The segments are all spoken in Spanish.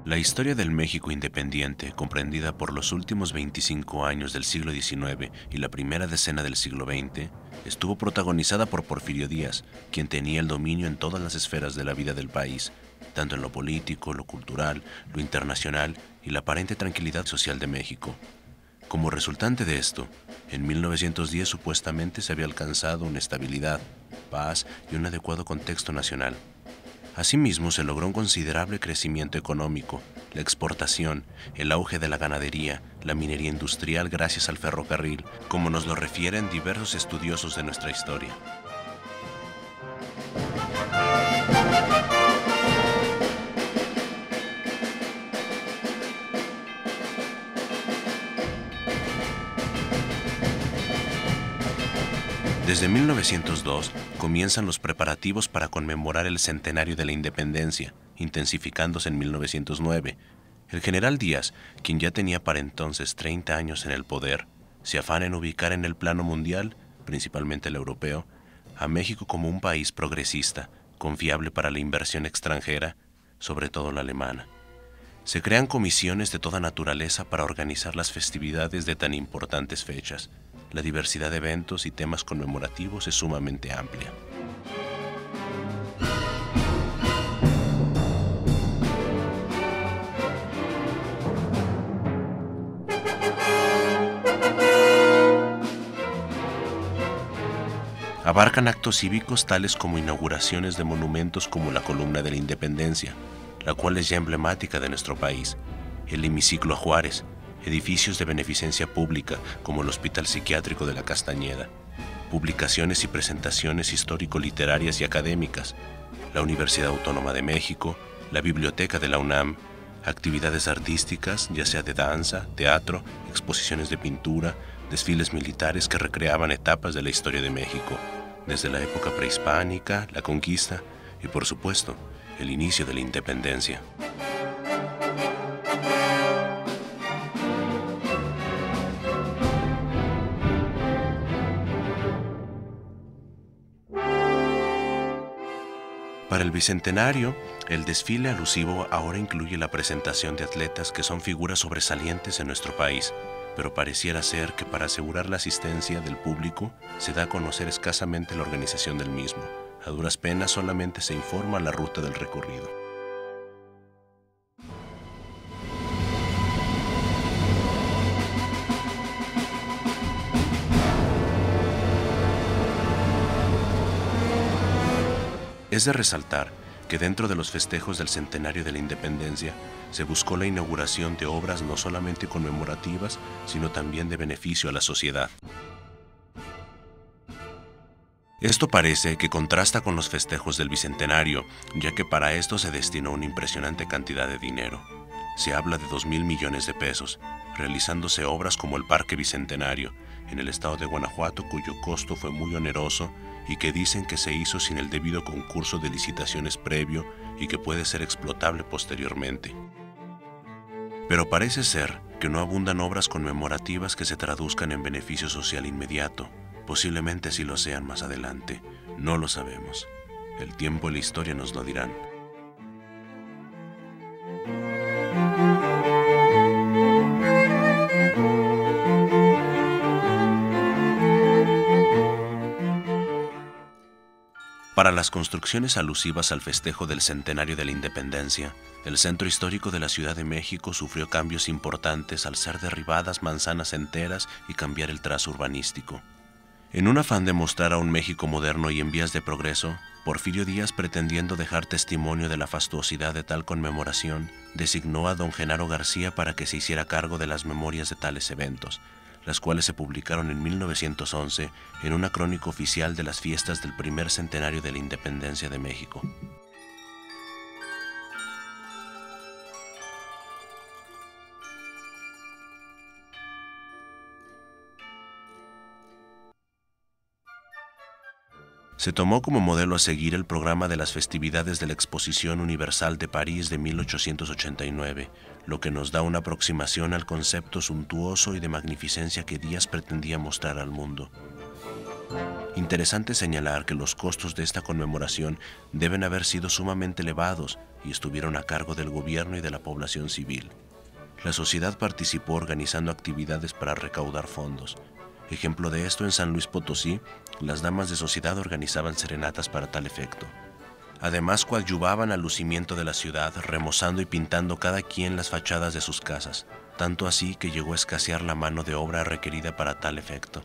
La historia del México independiente, comprendida por los últimos 25 años del siglo XIX y la primera decena del siglo XX, estuvo protagonizada por Porfirio Díaz, quien tenía el dominio en todas las esferas de la vida del país, tanto en lo político, lo cultural, lo internacional y la aparente tranquilidad social de México. Como resultante de esto, en 1910 supuestamente se había alcanzado una estabilidad, paz y un adecuado contexto nacional. Asimismo, se logró un considerable crecimiento económico, la exportación, el auge de la ganadería, la minería industrial gracias al ferrocarril, como nos lo refieren diversos estudiosos de nuestra historia. Desde 1902 comienzan los preparativos para conmemorar el centenario de la independencia, intensificándose en 1909. El general Díaz, quien ya tenía para entonces 30 años en el poder, se afana en ubicar en el plano mundial, principalmente el europeo, a México como un país progresista, confiable para la inversión extranjera, sobre todo la alemana. Se crean comisiones de toda naturaleza para organizar las festividades de tan importantes fechas. La diversidad de eventos y temas conmemorativos es sumamente amplia. Abarcan actos cívicos tales como inauguraciones de monumentos como la Columna de la Independencia, la cual es ya emblemática de nuestro país, el Hemiciclo a Juárez, edificios de beneficencia pública como el Hospital Psiquiátrico de la Castañeda, publicaciones y presentaciones histórico-literarias y académicas, la Universidad Autónoma de México, la Biblioteca de la UNAM, actividades artísticas, ya sea de danza, teatro, exposiciones de pintura, desfiles militares que recreaban etapas de la historia de México, desde la época prehispánica, la conquista y, por supuesto, el inicio de la independencia. Para el Bicentenario, el desfile alusivo ahora incluye la presentación de atletas que son figuras sobresalientes en nuestro país, pero pareciera ser que para asegurar la asistencia del público se da a conocer escasamente la organización del mismo. A duras penas solamente se informa la ruta del recorrido. Es de resaltar que dentro de los festejos del centenario de la independencia se buscó la inauguración de obras no solamente conmemorativas, sino también de beneficio a la sociedad. Esto parece que contrasta con los festejos del Bicentenario, ya que para esto se destinó una impresionante cantidad de dinero. Se habla de 2,000 millones de pesos, realizándose obras como el Parque Bicentenario, en el estado de Guanajuato, cuyo costo fue muy oneroso y que dicen que se hizo sin el debido concurso de licitaciones previo y que puede ser explotable posteriormente. Pero parece ser que no abundan obras conmemorativas que se traduzcan en beneficio social inmediato. Posiblemente sí lo sean más adelante, no lo sabemos. El tiempo y la historia nos lo dirán. Para las construcciones alusivas al festejo del centenario de la independencia, el centro histórico de la Ciudad de México sufrió cambios importantes al ser derribadas manzanas enteras y cambiar el trazo urbanístico. En un afán de mostrar a un México moderno y en vías de progreso, Porfirio Díaz, pretendiendo dejar testimonio de la fastuosidad de tal conmemoración, designó a don Genaro García para que se hiciera cargo de las memorias de tales eventos, las cuales se publicaron en 1911 en una crónica oficial de las fiestas del primer centenario de la independencia de México. Se tomó como modelo a seguir el programa de las festividades de la Exposición Universal de París de 1889, lo que nos da una aproximación al concepto suntuoso y de magnificencia que Díaz pretendía mostrar al mundo. Interesante señalar que los costos de esta conmemoración deben haber sido sumamente elevados, y estuvieron a cargo del gobierno y de la población civil. La sociedad participó organizando actividades para recaudar fondos. Ejemplo de esto, en San Luis Potosí, las damas de sociedad organizaban serenatas para tal efecto. Además, coadyuvaban al lucimiento de la ciudad, remozando y pintando cada quien las fachadas de sus casas, tanto así que llegó a escasear la mano de obra requerida para tal efecto.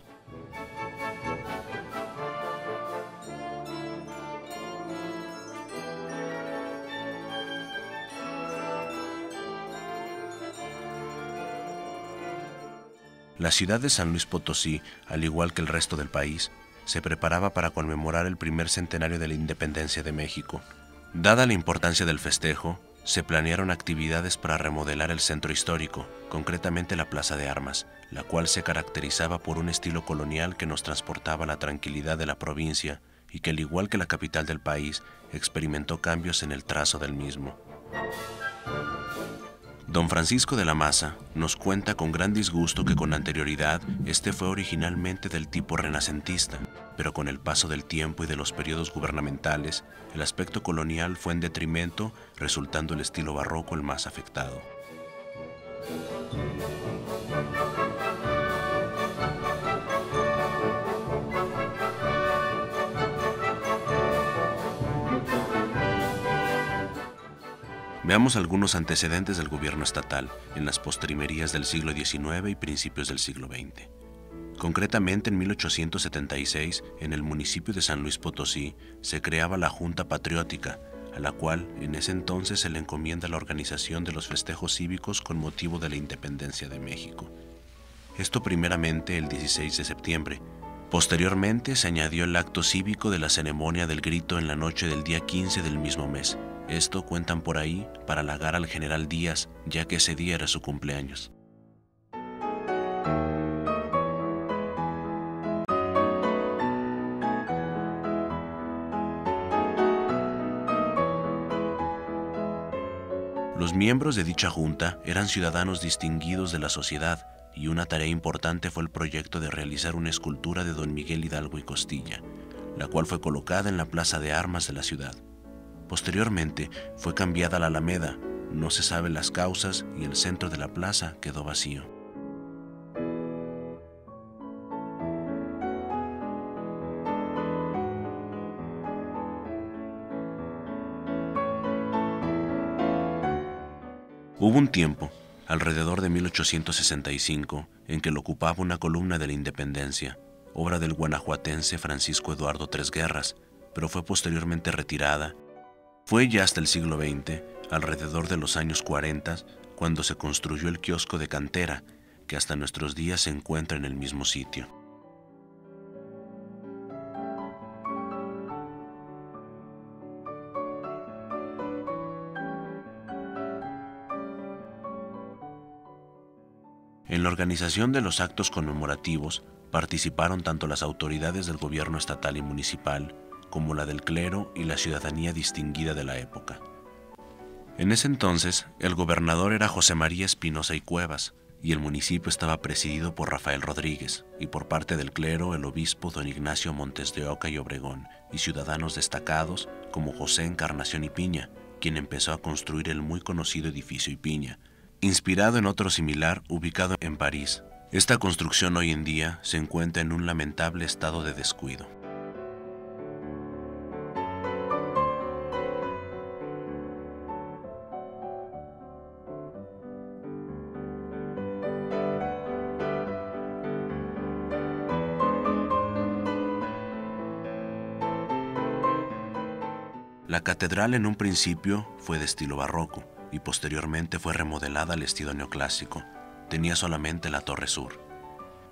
La ciudad de San Luis Potosí, al igual que el resto del país, se preparaba para conmemorar el primer centenario de la independencia de México. Dada la importancia del festejo, se planearon actividades para remodelar el centro histórico, concretamente la Plaza de Armas, la cual se caracterizaba por un estilo colonial que nos transportaba a la tranquilidad de la provincia y que, al igual que la capital del país, experimentó cambios en el trazo del mismo. Don Francisco de la Maza nos cuenta con gran disgusto que con anterioridad este fue originalmente del tipo renacentista, pero con el paso del tiempo y de los periodos gubernamentales, el aspecto colonial fue en detrimento, resultando el estilo barroco el más afectado. Veamos algunos antecedentes del gobierno estatal en las postrimerías del siglo XIX y principios del siglo XX. Concretamente, en 1876, en el municipio de San Luis Potosí, se creaba la Junta Patriótica, a la cual en ese entonces se le encomienda la organización de los festejos cívicos con motivo de la independencia de México. Esto primeramente el 16 de septiembre. Posteriormente se añadió el acto cívico de la ceremonia del grito en la noche del día 15 del mismo mes. Esto, cuentan por ahí, para halagar al general Díaz, ya que ese día era su cumpleaños. Los miembros de dicha junta eran ciudadanos distinguidos de la sociedad, y una tarea importante fue el proyecto de realizar una escultura de don Miguel Hidalgo y Costilla, la cual fue colocada en la Plaza de Armas de la ciudad. Posteriormente fue cambiada a la Alameda, no se saben las causas y el centro de la plaza quedó vacío. Hubo un tiempo, alrededor de 1865, en que lo ocupaba una columna de la Independencia, obra del guanajuatense Francisco Eduardo Tresguerras, pero fue posteriormente retirada. Fue ya hasta el siglo XX, alrededor de los años 40, cuando se construyó el kiosco de Cantera, que hasta nuestros días se encuentra en el mismo sitio. En la organización de los actos conmemorativos participaron tanto las autoridades del gobierno estatal y municipal, como la del clero y la ciudadanía distinguida de la época. En ese entonces, el gobernador era José María Espinosa y Cuevas, y el municipio estaba presidido por Rafael Rodríguez, y por parte del clero el obispo don Ignacio Montes de Oca y Obregón, y ciudadanos destacados como José Encarnación y Piña, quien empezó a construir el muy conocido edificio Ipiña, inspirado en otro similar ubicado en París. Esta construcción hoy en día se encuentra en un lamentable estado de descuido. La catedral en un principio fue de estilo barroco y posteriormente fue remodelada al estilo neoclásico. Tenía solamente la torre sur.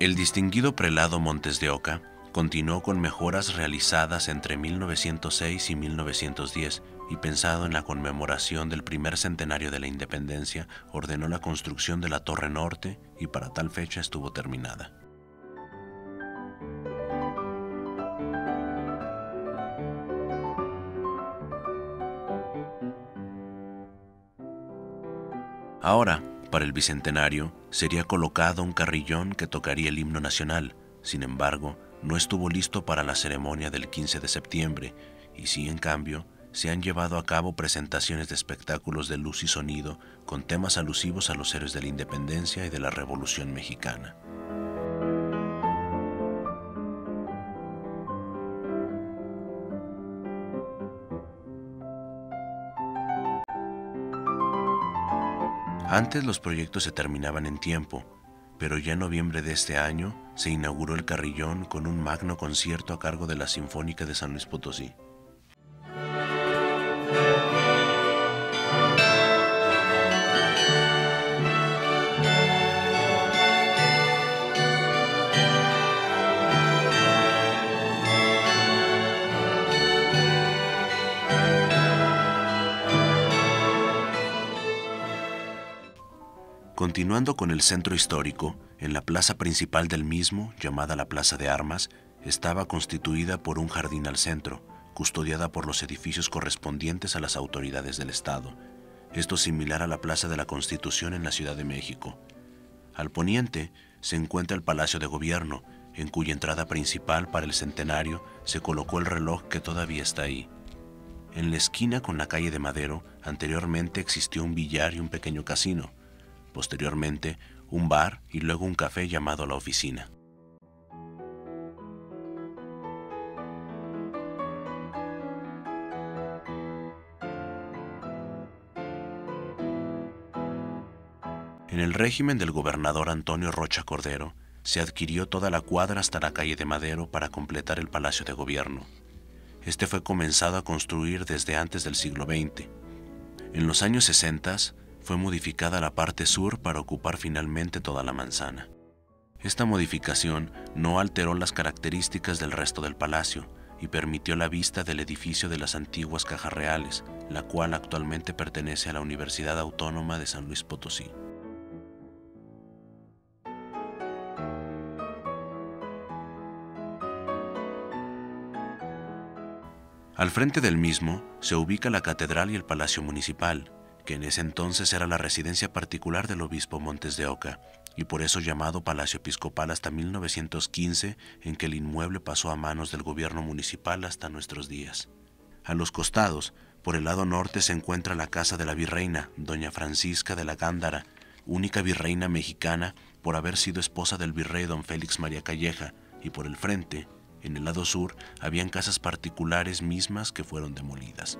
El distinguido prelado Montes de Oca continuó con mejoras realizadas entre 1906 y 1910 y, pensado en la conmemoración del primer centenario de la independencia, ordenó la construcción de la torre norte y para tal fecha estuvo terminada. Ahora, para el bicentenario, sería colocado un carrillón que tocaría el himno nacional. Sin embargo, no estuvo listo para la ceremonia del 15 de septiembre, y sí, en cambio, se han llevado a cabo presentaciones de espectáculos de luz y sonido con temas alusivos a los héroes de la independencia y de la Revolución Mexicana. Antes los proyectos se terminaban en tiempo, pero ya en noviembre de este año se inauguró el Carrillón con un magno concierto a cargo de la Sinfónica de San Luis Potosí. Continuando con el centro histórico, en la plaza principal del mismo, llamada la Plaza de Armas, estaba constituida por un jardín al centro, custodiada por los edificios correspondientes a las autoridades del Estado. Esto similar a la Plaza de la Constitución en la Ciudad de México. Al poniente se encuentra el Palacio de Gobierno, en cuya entrada principal para el centenario se colocó el reloj que todavía está ahí. En la esquina con la calle de Madero, anteriormente existió un billar y un pequeño casino. Posteriormente, un bar y luego un café llamado La Oficina. En el régimen del gobernador Antonio Rocha Cordero, se adquirió toda la cuadra hasta la calle de Madero para completar el Palacio de Gobierno. Este fue comenzado a construir desde antes del siglo XX. En los años 60, fue modificada la parte sur para ocupar finalmente toda la manzana. Esta modificación no alteró las características del resto del palacio y permitió la vista del edificio de las antiguas Cajas Reales, la cual actualmente pertenece a la Universidad Autónoma de San Luis Potosí. Al frente del mismo se ubica la catedral y el palacio municipal, que en ese entonces era la residencia particular del obispo Montes de Oca, y por eso llamado Palacio Episcopal hasta 1915, en que el inmueble pasó a manos del gobierno municipal hasta nuestros días. A los costados, por el lado norte, se encuentra la casa de la virreina, doña Francisca de la Gándara, única virreina mexicana por haber sido esposa del virrey don Félix María Calleja, y por el frente, en el lado sur, habían casas particulares mismas que fueron demolidas.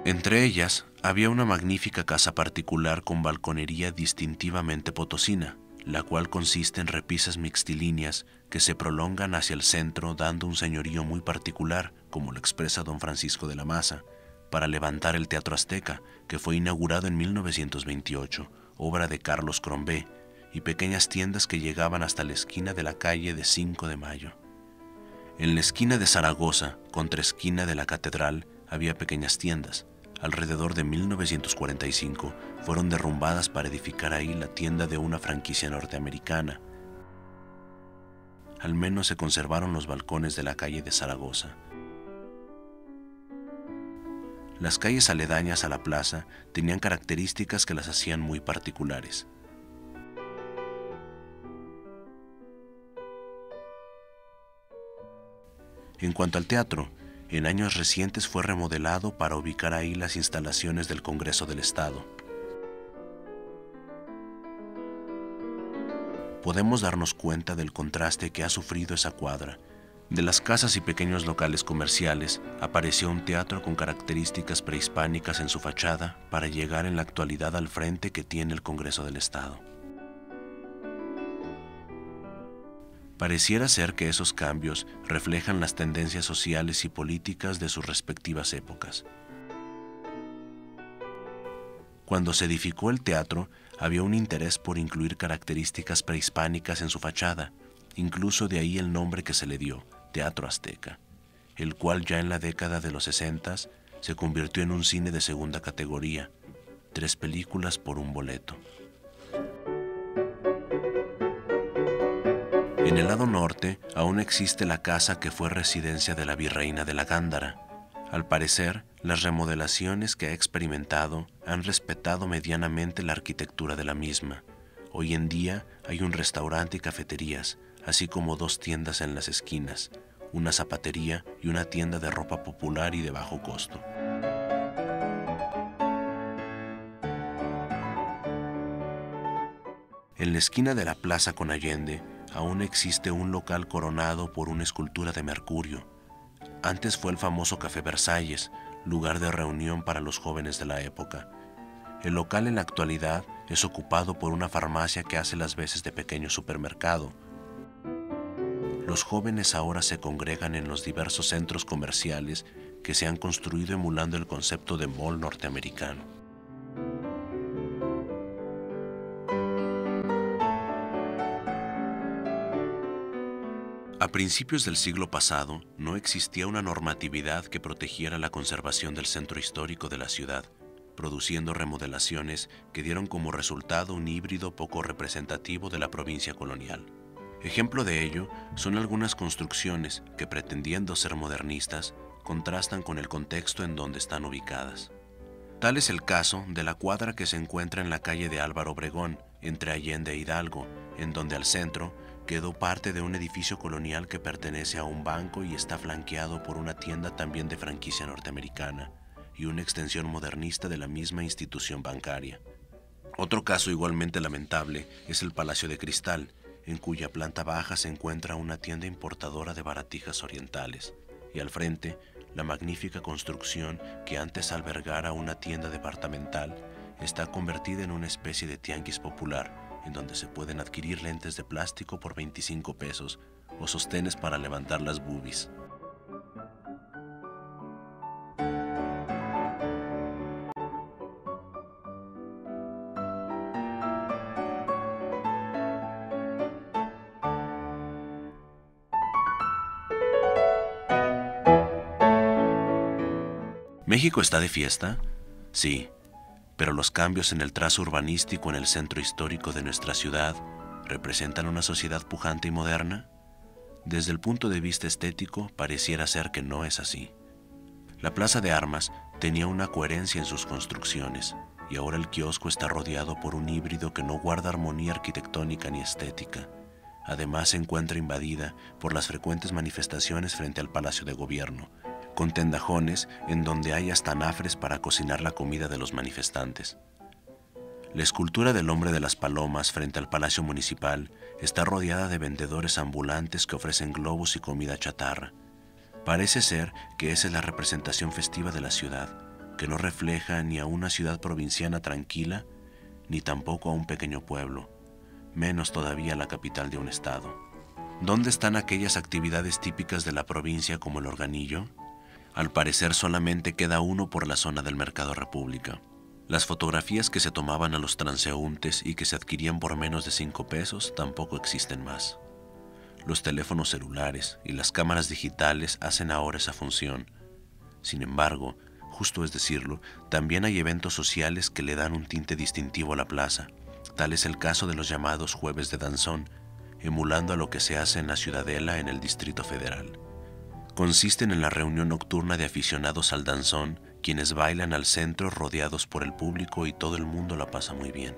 Entre ellas, había una magnífica casa particular con balconería distintivamente potosina, la cual consiste en repisas mixtilíneas que se prolongan hacia el centro dando un señorío muy particular, como lo expresa don Francisco de la Maza, para levantar el Teatro Azteca, que fue inaugurado en 1928, obra de Carlos Crombé, y pequeñas tiendas que llegaban hasta la esquina de la calle de 5 de Mayo. En la esquina de Zaragoza, contraesquina de la catedral, había pequeñas tiendas. Alrededor de 1945 fueron derrumbadas para edificar ahí la tienda de una franquicia norteamericana. Al menos se conservaron los balcones de la calle de Zaragoza. Las calles aledañas a la plaza tenían características que las hacían muy particulares. En cuanto al teatro, en años recientes fue remodelado para ubicar ahí las instalaciones del Congreso del Estado. Podemos darnos cuenta del contraste que ha sufrido esa cuadra. De las casas y pequeños locales comerciales, apareció un teatro con características prehispánicas en su fachada para llegar en la actualidad al frente que tiene el Congreso del Estado. Pareciera ser que esos cambios reflejan las tendencias sociales y políticas de sus respectivas épocas. Cuando se edificó el teatro, había un interés por incluir características prehispánicas en su fachada, incluso de ahí el nombre que se le dio, Teatro Azteca, el cual ya en la década de los 60 se convirtió en un cine de segunda categoría, 3 películas por un boleto. En el lado norte aún existe la casa que fue residencia de la virreina de la Gándara. Al parecer, las remodelaciones que ha experimentado han respetado medianamente la arquitectura de la misma. Hoy en día hay un restaurante y cafeterías, así como 2 tiendas en las esquinas, una zapatería y una tienda de ropa popular y de bajo costo. En la esquina de la plaza con Allende aún existe un local coronado por una escultura de Mercurio. Antes fue el famoso Café Versalles, lugar de reunión para los jóvenes de la época. El local en la actualidad es ocupado por una farmacia que hace las veces de pequeño supermercado. Los jóvenes ahora se congregan en los diversos centros comerciales que se han construido emulando el concepto de mall norteamericano. A principios del siglo pasado, no existía una normatividad que protegiera la conservación del centro histórico de la ciudad, produciendo remodelaciones que dieron como resultado un híbrido poco representativo de la provincia colonial. Ejemplo de ello son algunas construcciones que, pretendiendo ser modernistas, contrastan con el contexto en donde están ubicadas. Tal es el caso de la cuadra que se encuentra en la calle de Álvaro Obregón, entre Allende e Hidalgo, en donde al centro quedó parte de un edificio colonial que pertenece a un banco y está flanqueado por una tienda también de franquicia norteamericana y una extensión modernista de la misma institución bancaria. Otro caso igualmente lamentable es el Palacio de Cristal, en cuya planta baja se encuentra una tienda importadora de baratijas orientales, y al frente, la magnífica construcción que antes albergara una tienda departamental está convertida en una especie de tianguis popular, en donde se pueden adquirir lentes de plástico por 25 pesos o sostenes para levantar las boobies. ¿México está de fiesta? Sí, pero los cambios en el trazo urbanístico en el centro histórico de nuestra ciudad ¿representan una sociedad pujante y moderna? Desde el punto de vista estético, pareciera ser que no es así. La Plaza de Armas tenía una coherencia en sus construcciones, y ahora el kiosco está rodeado por un híbrido que no guarda armonía arquitectónica ni estética. Además, se encuentra invadida por las frecuentes manifestaciones frente al Palacio de Gobierno, con tendajones en donde hay hasta anafres para cocinar la comida de los manifestantes. La escultura del hombre de las palomas frente al Palacio Municipal está rodeada de vendedores ambulantes que ofrecen globos y comida chatarra. Parece ser que esa es la representación festiva de la ciudad, que no refleja ni a una ciudad provinciana tranquila, ni tampoco a un pequeño pueblo, menos todavía la capital de un estado. ¿Dónde están aquellas actividades típicas de la provincia como el organillo? Al parecer solamente queda uno por la zona del Mercado República. Las fotografías que se tomaban a los transeúntes y que se adquirían por menos de 5 pesos tampoco existen más. Los teléfonos celulares y las cámaras digitales hacen ahora esa función. Sin embargo, justo es decirlo, también hay eventos sociales que le dan un tinte distintivo a la plaza. Tal es el caso de los llamados Jueves de Danzón, emulando a lo que se hace en la Ciudadela en el Distrito Federal. Consisten en la reunión nocturna de aficionados al danzón, quienes bailan al centro rodeados por el público y todo el mundo la pasa muy bien.